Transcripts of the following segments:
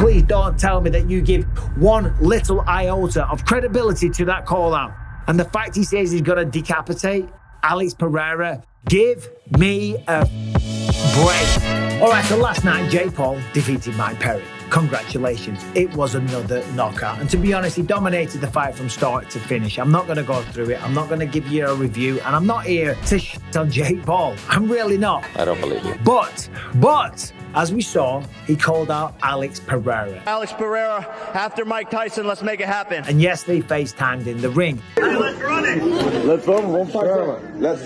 please don't tell me that you give one little iota of credibility to that call out. And the fact he says he's going to decapitate Alex Pereira, give me a break. All right, so last night, Jake Paul defeated Mike Perry. Congratulations. It was another knockout. And to be honest, he dominated the fight from start to finish. I'm not going to go through it. I'm not going to give you a review. And I'm not here to shit on Jake Paul. I'm really not. I don't believe you. But, as we saw, he called out Alex Pereira. Alex Pereira, after Mike Tyson, let's make it happen. And yes, they FaceTimed in the ring. Hey, let's run it. Let's go, let's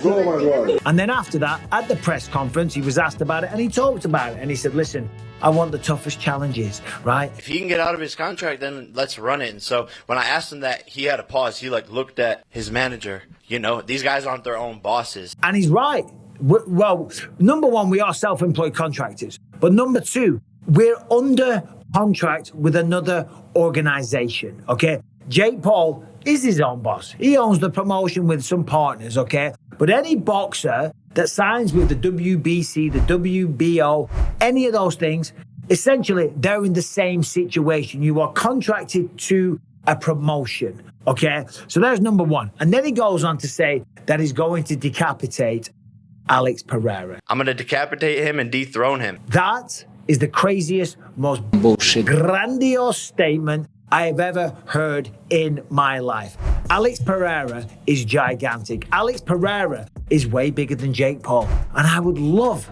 go, my brother. And then after that, at the press conference, he was asked about it and he talked about it. And he said, listen, I want the toughest challenges, right? If he can get out of his contract, then let's run it. And so when I asked him that, he had to pause. He looked at his manager. You know, these guys aren't their own bosses. And he's right. Well, number one, we are self-employed contractors. But number two, we're under contract with another organization, okay? Jake Paul is his own boss. He owns the promotion with some partners, okay? But any boxer that signs with the WBC, the WBO, any of those things, essentially, they're in the same situation. You are contracted to a promotion, okay? So there's number one. And then he goes on to say that he's going to decapitate Alex Pereira. I'm going to decapitate him and dethrone him. That is the craziest, most bullshit, grandiose statement I have ever heard in my life. Alex Pereira is gigantic. Alex Pereira is way bigger than Jake Paul. And I would love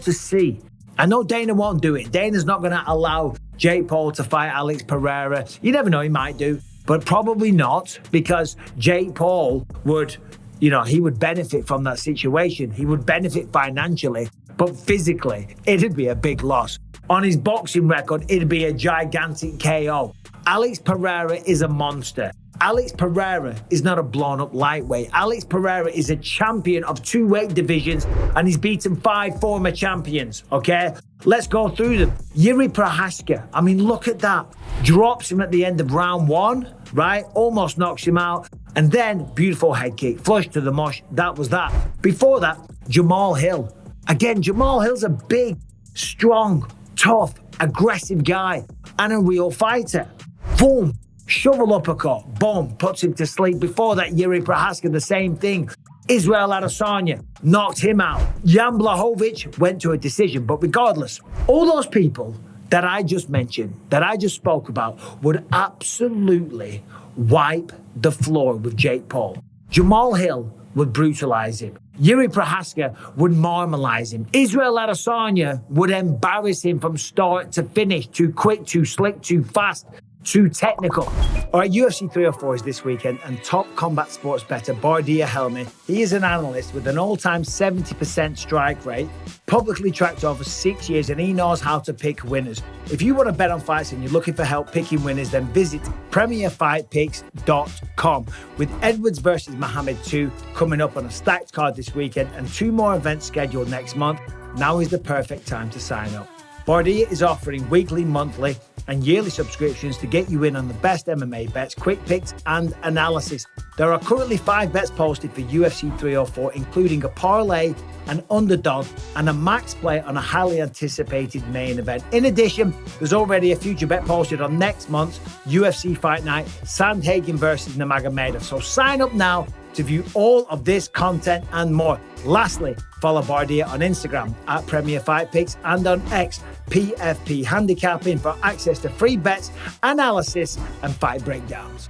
to see. I know Dana won't do it. Dana's not going to allow Jake Paul to fight Alex Pereira. You never know, he might do, but probably not, because Jake Paul would, he would benefit from that situation. He would benefit financially, but physically, it'd be a big loss. On his boxing record, it'd be a gigantic KO. Alex Pereira is a monster. Alex Pereira is not a blown-up lightweight. Alex Pereira is a champion of 2 weight divisions, and he's beaten 5 former champions, okay? Let's go through them. Yuri Prohaska, I mean, look at that. Drops him at the end of round 1, right? Almost knocks him out. And then, beautiful head kick, flush to the mush. That was that. Before that, Jamal Hill. Again, Jamal Hill's a big, strong, tough, aggressive guy and a real fighter. Boom. Shovel uppercut, boom, puts him to sleep. Before that, Yuri Prohaska, the same thing. Israel Adesanya knocked him out. Jan Blachowicz went to a decision. But regardless, all those people that I just mentioned, that I just spoke about, would absolutely wipe the floor with Jake Paul. Jamal Hill would brutalize him. Yuri Prohaska would normalize him. Israel Adesanya would embarrass him from start to finish. Too quick, too slick, too fast, too technical. All right, UFC 304 is this weekend, and top combat sports bettor Bardia Helmy, he is an analyst with an all-time 70% strike rate, publicly tracked over 6 years, and he knows how to pick winners. If you want to bet on fights and you're looking for help picking winners, then visit premierfightpicks.com. With Edwards versus Muhammad 2 coming up on a stacked card this weekend and 2 more events scheduled next month, now is the perfect time to sign up. Bardia is offering weekly, monthly, and yearly subscriptions to get you in on the best MMA bets, quick picks, and analysis. There are currently 5 bets posted for UFC 304, including a parlay, an underdog, and a max play on a highly anticipated main event. In addition, there's already a future bet posted on next month's UFC Fight Night, Sandhagen versus Nurmagomedov. So sign up now to view all of this content and more. Lastly, follow Bardia on Instagram at Premier Fight Picks and on X, PFP Handicapping, for access to free bets, analysis, and fight breakdowns.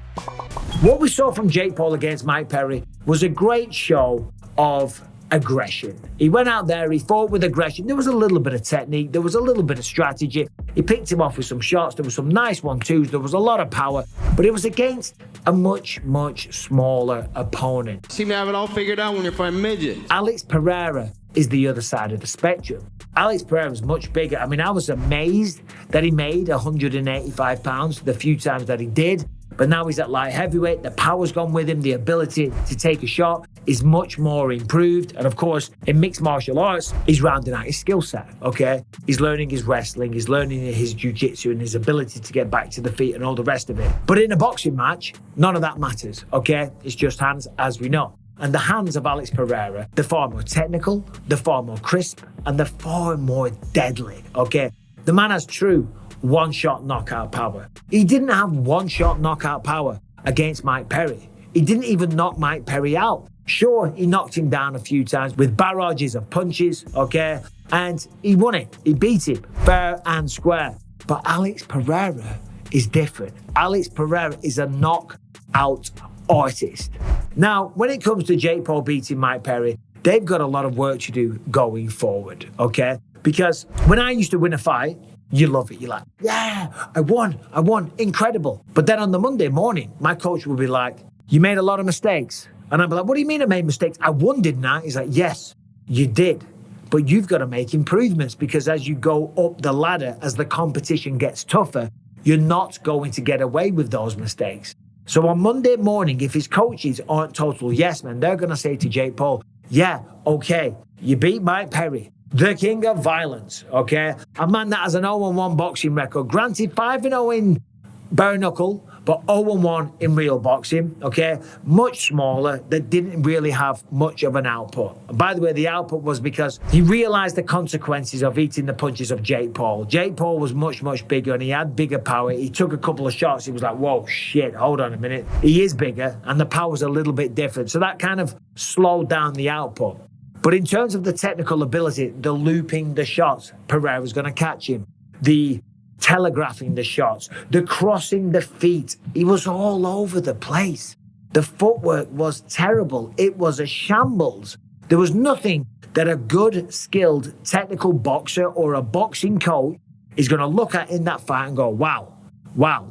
What we saw from Jake Paul against Mike Perry was a great show of aggression. He went out there, he fought with aggression. There was a little bit of technique, there was a little bit of strategy. He picked him off with some shots, there was some nice 1-2s, there was a lot of power, but it was against a much, much smaller opponent. Seem to have it all figured out when you're fighting midgets. Alex Pereira is the other side of the spectrum. Alex Pereira is much bigger. I mean, I was amazed that he made 185 pounds the few times that he did. But now he's at light heavyweight. The power's gone with him. The ability to take a shot is much more improved. And of course, in mixed martial arts, he's rounding out his skill set, okay? He's learning his wrestling, he's learning his jiu-jitsu and his ability to get back to the feet and all the rest of it. But in a boxing match, none of that matters, okay? It's just hands, as we know. And the hands of Alex Pereira, they're far more technical, they're far more crisp, and they're far more deadly, okay? The man has true one-shot knockout power. He didn't have one-shot knockout power against Mike Perry. He didn't even knock Mike Perry out. Sure, he knocked him down a few times with barrages of punches, okay? And he won it. He beat him fair and square. But Alex Pereira is different. Alex Pereira is a knockout artist. Now, when it comes to Jake Paul beating Mike Perry, they've got a lot of work to do going forward, okay? Because when I used to win a fight, you love it. You're like, yeah, I won, incredible. But then on the Monday morning, my coach would be like, you made a lot of mistakes. And I'd be like, what do you mean I made mistakes? I won, didn't I? He's like, yes, you did. But you've got to make improvements because as you go up the ladder, as the competition gets tougher, you're not going to get away with those mistakes. So on Monday morning, if his coaches aren't total yes men, they're going to say to Jake Paul, yeah, okay, you beat Mike Perry, the king of violence, okay? A man that has an 0-1 boxing record, granted 5-0 in bare knuckle, but 0-1 in real boxing, okay? Much smaller, that didn't really have much of an output. And by the way, the output was because he realized the consequences of eating the punches of Jake Paul. Jake Paul was much, much bigger and he had bigger power. He took a couple of shots. He was like, whoa, shit, hold on a minute. He is bigger and the power's a little bit different. So that kind of slowed down the output. But in terms of the technical ability, the looping the shots, Pereira's going to catch him. The telegraphing the shots, the crossing the feet. He was all over the place. The footwork was terrible. It was a shambles. There was nothing that a good, skilled, technical boxer or a boxing coach is going to look at in that fight and go, wow,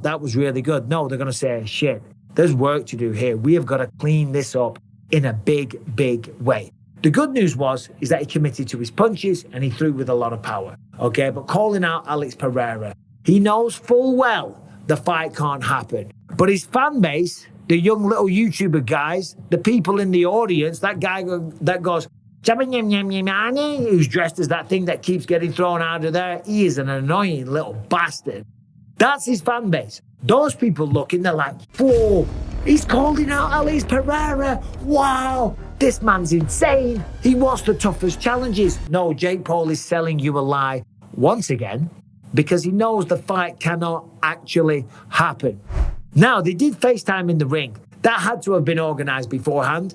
that was really good. No, they're going to say, shit, there's work to do here. We have got to clean this up in a big, big way. The good news is that he committed to his punches and he threw with a lot of power. Okay, but calling out Alex Pereira, he knows full well the fight can't happen. But his fan base, the young little YouTuber guys, the people in the audience, that guy that goes, who's dressed as that thing that keeps getting thrown out of there, he is an annoying little bastard. That's his fan base. Those people looking, they're like, whoa, he's calling out Alex Pereira. Wow, this man's insane. He wants the toughest challenges. No, Jake Paul is selling you a lie once again because he knows the fight cannot actually happen. Now, they did FaceTime in the ring. That had to have been organized beforehand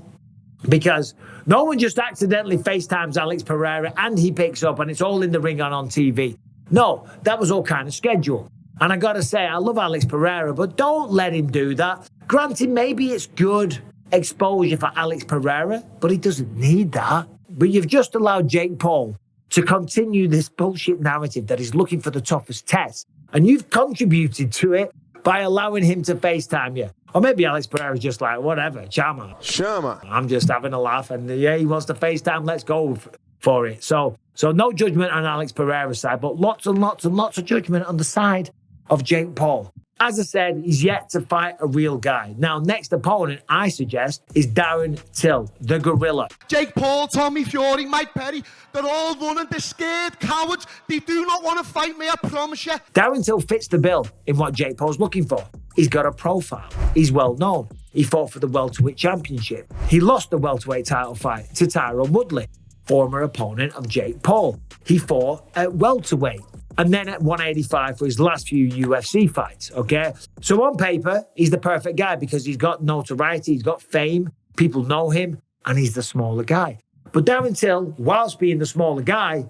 because no one just accidentally FaceTimes Alex Pereira and he picks up and it's all in the ring and on TV. No, that was all kind of scheduled. And I got to say, I love Alex Pereira, but don't let him do that. Granted, maybe it's good exposure for Alex Pereira, but he doesn't need that. But you've just allowed Jake Paul to continue this bullshit narrative that he's looking for the toughest test. And you've contributed to it by allowing him to FaceTime you. Or maybe Alex Pereira's just like, whatever, Chama. I'm just having a laugh. And yeah, he wants to FaceTime, let's go for it. So no judgment on Alex Pereira's side, but lots and lots and lots of judgment on the side of Jake Paul. As I said, he's yet to fight a real guy. Now, next opponent, I suggest, is Darren Till, the gorilla. Jake Paul, Tommy Fury, Mike Perry, they're all running. They're scared, cowards. They do not want to fight me, I promise you. Darren Till fits the bill in what Jake Paul's looking for. He's got a profile. He's well known. He fought for the welterweight championship. He lost the welterweight title fight to Tyrone Woodley, former opponent of Jake Paul. He fought at welterweight. And then at 185 for his last few UFC fights, okay? So on paper, he's the perfect guy because he's got notoriety, he's got fame, people know him, and he's the smaller guy. But Darren Till, whilst being the smaller guy,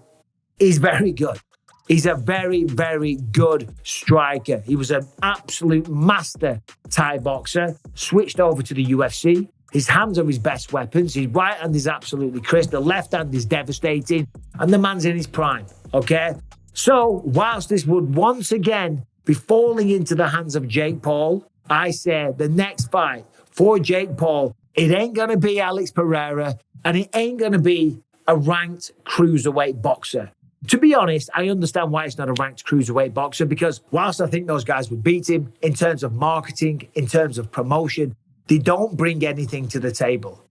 is very good. He's a very, very good striker. He was an absolute master Thai boxer, switched over to the UFC. His hands are his best weapons. His right hand is absolutely crisp. The left hand is devastating. And the man's in his prime, okay? So, whilst this would once again be falling into the hands of Jake Paul, I say the next fight for Jake Paul, it ain't going to be Alex Pereira and it ain't going to be a ranked cruiserweight boxer. To be honest, I understand why it's not a ranked cruiserweight boxer because whilst I think those guys would beat him in terms of marketing, in terms of promotion, they don't bring anything to the table.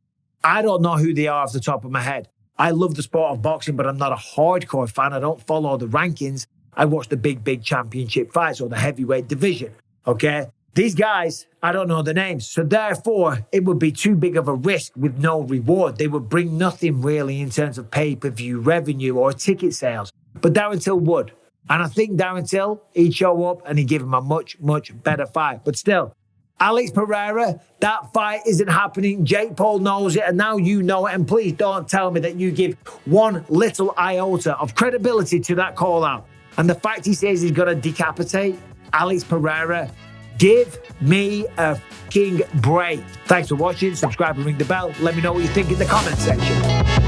I don't know who they are off the top of my head. I love the sport of boxing, but I'm not a hardcore fan. I don't follow the rankings. I watch the big championship fights or the heavyweight division, okay? These guys, I don't know the names. So therefore, it would be too big of a risk with no reward. They would bring nothing really in terms of pay-per-view revenue or ticket sales. But Darren Till would. And I think Darren Till, he'd show up and he'd give him a much, much better fight. But still, Alex Pereira, that fight isn't happening. Jake Paul knows it, and now you know it. And please don't tell me that you give one little iota of credibility to that call out. And the fact he says he's going to decapitate Alex Pereira, give me a fucking break. Thanks for watching. Subscribe and ring the bell. Let me know what you think in the comment section.